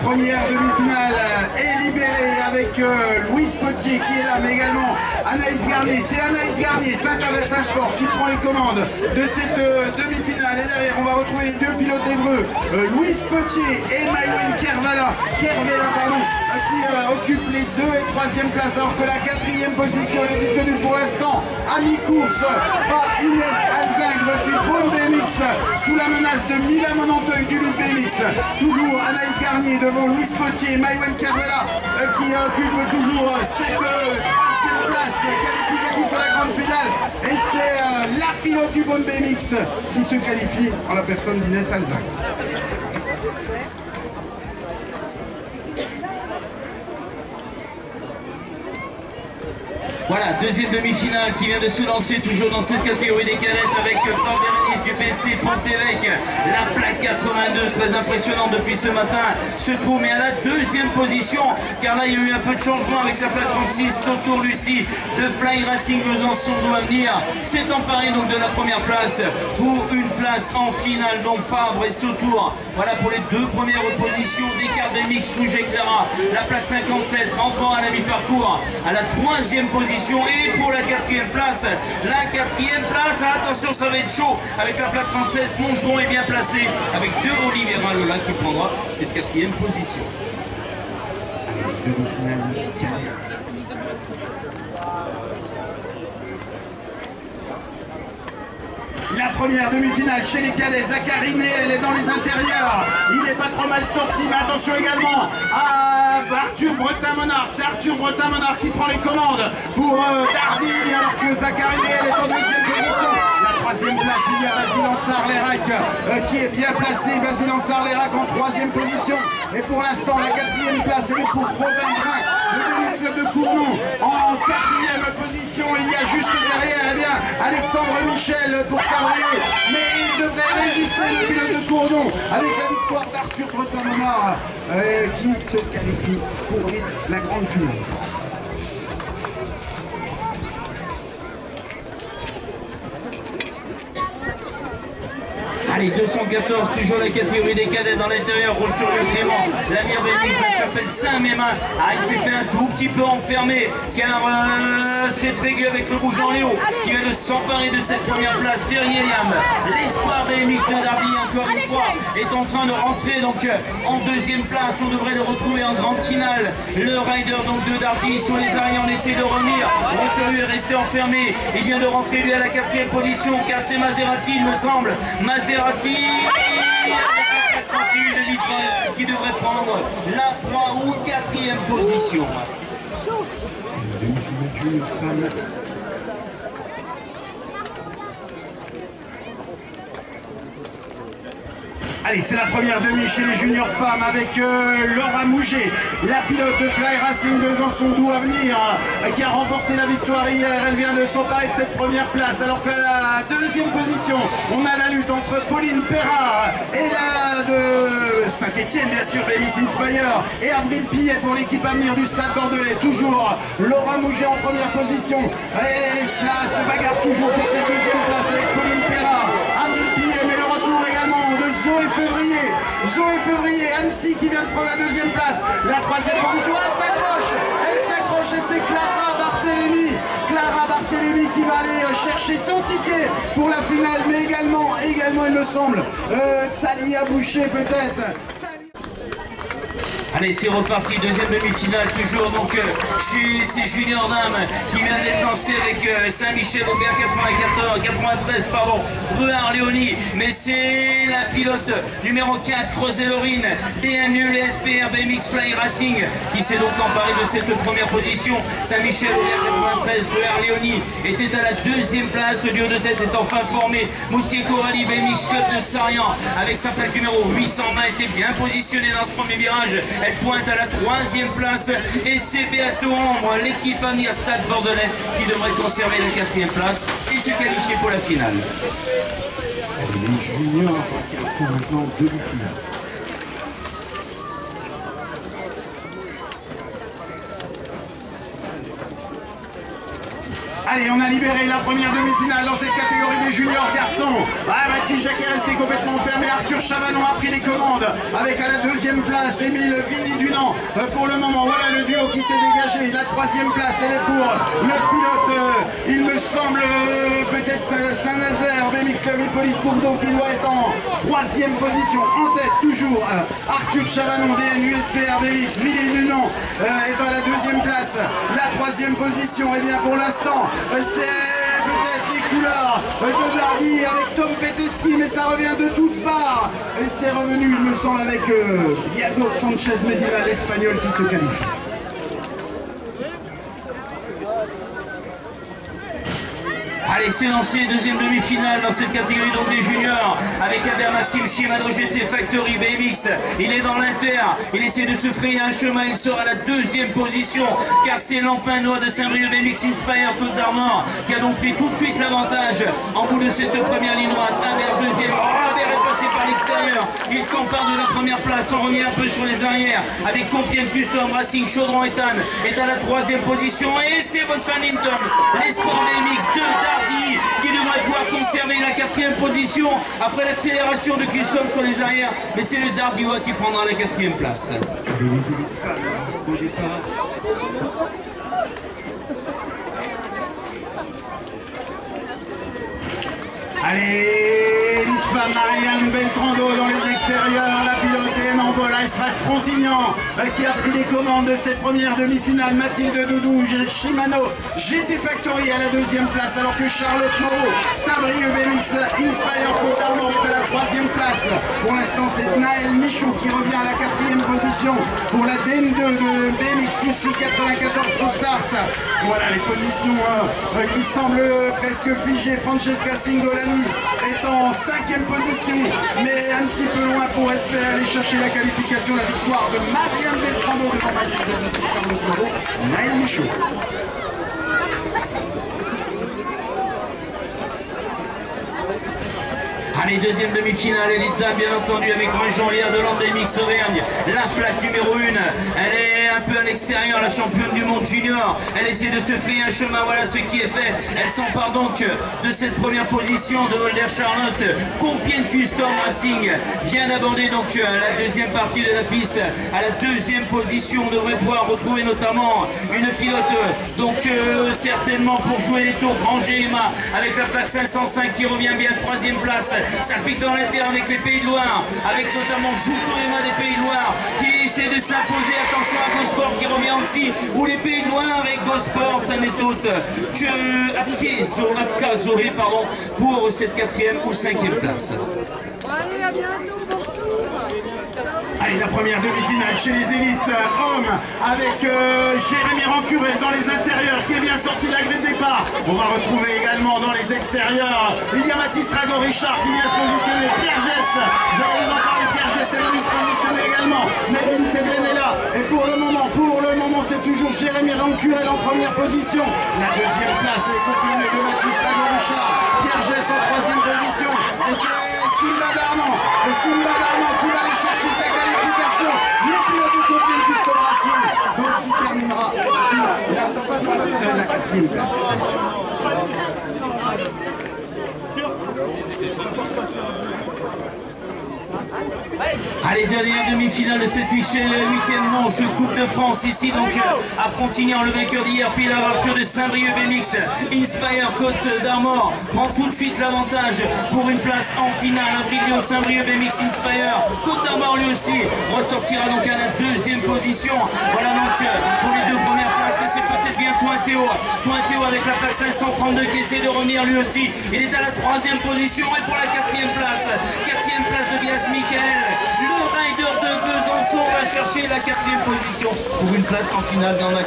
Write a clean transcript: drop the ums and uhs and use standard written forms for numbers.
première demi-finale est libérée avec Louise Potier qui est là, mais également Anaïs Garnier. C'est Anaïs Garnier, Saint-Avertin Sport, qui prend les commandes de cette demi-finale. Et derrière, on va retrouver les deux pilotes évreux, Louise Potier et Maïwen Kervela, qui occupent les 2 et 3e places, alors que la 4e position elle est détenue pour l'instant à mi-course par Inès Alzingre du Pôle BMX, sous la menace de Mila Monanteuil du Lutte BMX. Toujours Anaïs Garnier devant Louise Potier et Maïwen Kervela qui occupe toujours cette 3e place qualificative pour la grande finale. Et c'est la pilote du Pôle BMX qui se qualifie en la personne d'Inès Alzingre. Voilà, deuxième demi-finale qui vient de se lancer toujours dans cette catégorie des cadettes avec Flore Bérénice du PC Pont-Évêque. La plaque 82, très impressionnante depuis ce matin, se trouve mais à la 2e position, car là il y a eu un peu de changement avec sa plaque 36. Sautour Lucie de Fly Racing Besançon doit venir. C'est emparé donc de la première place pour une place en finale. Donc Fabre et Sautour, voilà pour les 2 premières positions d'écart BMX Rouge et Clara. La plaque 57 rentrant à la mi-parcours à la 3e position. Et pour la 4e place, attention, ça va être chaud avec la plaque 37. Mongeron est bien placé avec 2 Olivera Lola qui prendra cette 4e position. La première demi-finale chez les cadets, Zacharine, elle est dans les intérieurs. Il n'est pas trop mal sorti, mais attention également à Arthur Bretin-Monard. C'est Arthur Bretin-Monard qui prend les commandes pour Dardy, alors que Zacharine, elle est en 2e position. La 3e place, il y a Basile Ansart-Lérac qui est bien placé. Basile Ansart-Lérac en 3e position. Et pour l'instant, la 4e place, elle est pour Robin Brun, le BMX Club de Cournon, en 4e position. Il y a juste derrière, eh bien, Alexandre Michel pour Saint-Brieuc, mais il devrait résister, le pilote de Cournon, avec la victoire d'Arthur Bretin-Monard qui se qualifie pour la grande finale. Allez, 214, toujours la catégorie des cadets dans l'intérieur, Rocherieux-Clément, la Mire Bémis, la Chapelle Saint-Mémin. Ah, il s'est fait un tout petit peu enfermé, car c'est Trégueux avec le rouge en Léo qui vient de s'emparer de cette première place. Ferrier-Liam, l'espoir BMX de Darby, encore une fois, est en train de rentrer donc en 2e place. On devrait le retrouver en grande finale. Le rider donc de Darby sur les arrêts, on essaie de revenir. Rocherieux est resté enfermé. Il vient de rentrer lui à la 4e position, car c'est Maserati, il me semble. Maserati qui devrait prendre la 3 ou 4e position. Allez, c'est la première demi chez les juniors femmes avec Laura Mouget, la pilote de Fly Racing Besançon doit venir, qui a remporté la victoire hier. Elle vient de s'emparer de cette première place, alors qu'à la 2e position, on a la lutte entre Pauline Perra et la de Saint-Etienne, bien sûr, BMX Inspire, et Avril Pillet pour l'équipe Avenir du Stade Bordelais. Toujours Laura Mouget en première position, et ça se bagarre toujours pour cette 2e place avec Pauline Perra, Avril Pillet, mais le retour également de Zoé Février, Annecy qui vient de prendre la 2e place, la 3e position, elle s'accroche et c'est Clara Barthélémy qui va aller chercher son ticket pour la finale, mais également il me semble, Talia Boucher peut-être. Allez, c'est reparti, 2e demi-finale, toujours donc chez ces juniors dames qui vient d'être lancé avec Saint-Michel Aubert 93, Ruard Léonie, mais c'est la pilote numéro 4, Creuset-Lorine, DNU, les SPR, BMX Fly Racing, qui s'est donc emparé de cette première position. Saint-Michel Aubert 93, Ruard Léonie était à la 2e place, le duo de tête est enfin formé. Moussier Corali, BMX Club de Sarian, avec sa plaque numéro 820, était bien positionné dans ce premier virage. Elle pointe à la 3e place et c'est Béato Ambre, l'équipe Amir Stade Bordelais, qui devrait conserver la 4e place et se qualifier pour la finale. Les juniors sont maintenant demi-finale. Allez, on a libéré la première demi-finale dans cette catégorie des juniors garçons. Mathis Jacquet est resté complètement fermé. Arthur Chavanon a pris les commandes avec à la deuxième place Émile Vigny-Dunant. Pour le moment, voilà le duo qui s'est dégagé. La troisième place, elle est pour le pilote, il me semble, peut-être Saint-Nazaire, BMX Club Hippolyte Bourdeau qui doit être en troisième position. En tête, toujours Arthur Chavanon, DNUSPR BMX. Vigny-Dunant est à la deuxième place. La troisième position, et bien pour l'instant, c'est peut-être les couleurs de Dardy avec Tom Peteski, mais ça revient de toutes parts. Et c'est revenu, il me semble, avec Iago Sanchez Medina, l'Espagnol, qui se qualifie. Allez, c'est lancé, deuxième demi-finale dans cette catégorie donc des juniors avec Albert Maxime Shimano GT Factory BMX. Il est dans l'inter, il essaie de se frayer un chemin, il sort à la deuxième position car c'est Lampinois de Saint-Brieuc BMX Inspire Côte d'Armor qui a donc pris tout de suite l'avantage en bout de cette première ligne droite. Albert deuxième, Albert est passé par l'extérieur, il s'empare de la première place, on revient un peu sur les arrières avec Compiègne Custom Racing. Chaudron Ethan est à la troisième position et c'est votre Huntington, les sports BMX de Dardy qui devrait pouvoir conserver la quatrième position après l'accélération de Custom sur les arrières, mais c'est le Dardiois qui prendra la quatrième place. Les élites femmes au départ. Allez, élite femme, Marianne Beltrando dans les extérieurs, la pilote et Emmanuel Espace Frontignan qui a pris les commandes de cette première demi-finale. Mathilde Doudou, Shimano, GT Factory à la deuxième place, alors que Charlotte Moreau, Saint-Brieuc BMX Inspire Côte d'Armor est à la troisième place. Pour l'instant, c'est Naël Michaud qui revient à la quatrième position pour la DN2 de BMX Sushi 94 Pro Start. Voilà les positions qui semblent presque figées. Francesca Singolani est en cinquième position, mais un petit peu loin pour espérer aller chercher la qualification, la victoire de Marianne Beltrando devant Mathilde Charlotte Moreau, Naël Michaud. Allez, deuxième demi-finale, Elite Dame, bien entendu, avec Jean-Léa de l'Andémix Auvergne. La plaque numéro 1, elle est un peu à l'extérieur, la championne du monde junior. Elle essaie de se frayer un chemin, voilà ce qui est fait. Elle s'empare donc de cette première position de Holder Charlotte. Compiègne Custom Racing vient d'aborder donc la deuxième partie de la piste. À la deuxième position, on devrait pouvoir retrouver notamment une pilote, donc certainement pour jouer les tours, Granger Emma, avec la plaque 505 qui revient bien, troisième place. Ça pique dans l'inter avec les Pays de Loire, avec notamment Jouto Emma des Pays de Loire qui essaie de s'imposer. Attention à Gosport qui revient aussi, ou les Pays de Loire avec Gosport, ça n'est autre que Apkazoré, pardon, pour cette quatrième ou cinquième place. Allez, à bientôt. Allez, la première demi-finale chez les élites hommes avec Jérémy Rancurel dans les intérieurs qui est bien sorti de la grille de départ. On va retrouver également dans les extérieurs, il y a Mathis Rago-Richard qui vient se positionner. Pierre Gess, j'allais vous en parler, Pierre Gess est venu se positionner également. Melvin Teblen est là. Et pour le moment, c'est toujours Jérémy Rancurel en première position. La deuxième place est confirmée de Mathis Rago-Richard. Pierre Gess en troisième position. Et c'est Simba Darman qui va aller chercher sa qualification. Le pilote de Compiègne Custom Racing, donc qui terminera sur la quatrième place. Allez, dernière demi-finale de cette huitième manche Coupe de France, ici donc à Frontignan, le vainqueur d'hier, Pilar Arthur de Saint-Brieuc BMX Inspire Côte d'Armor prend tout de suite l'avantage pour une place en finale. Abrivio Saint-Brieuc BMX Inspire Côte d'Armor lui aussi ressortira donc à la deuxième position. Voilà donc pour les deux premières places, et c'est peut-être bien Pointéo avec la plaque 532 qui essaie de revenir lui aussi. Il est à la troisième position, et pour la quatrième place de Bias Michael, le rider de Besançon va chercher la quatrième position pour une place en finale dans la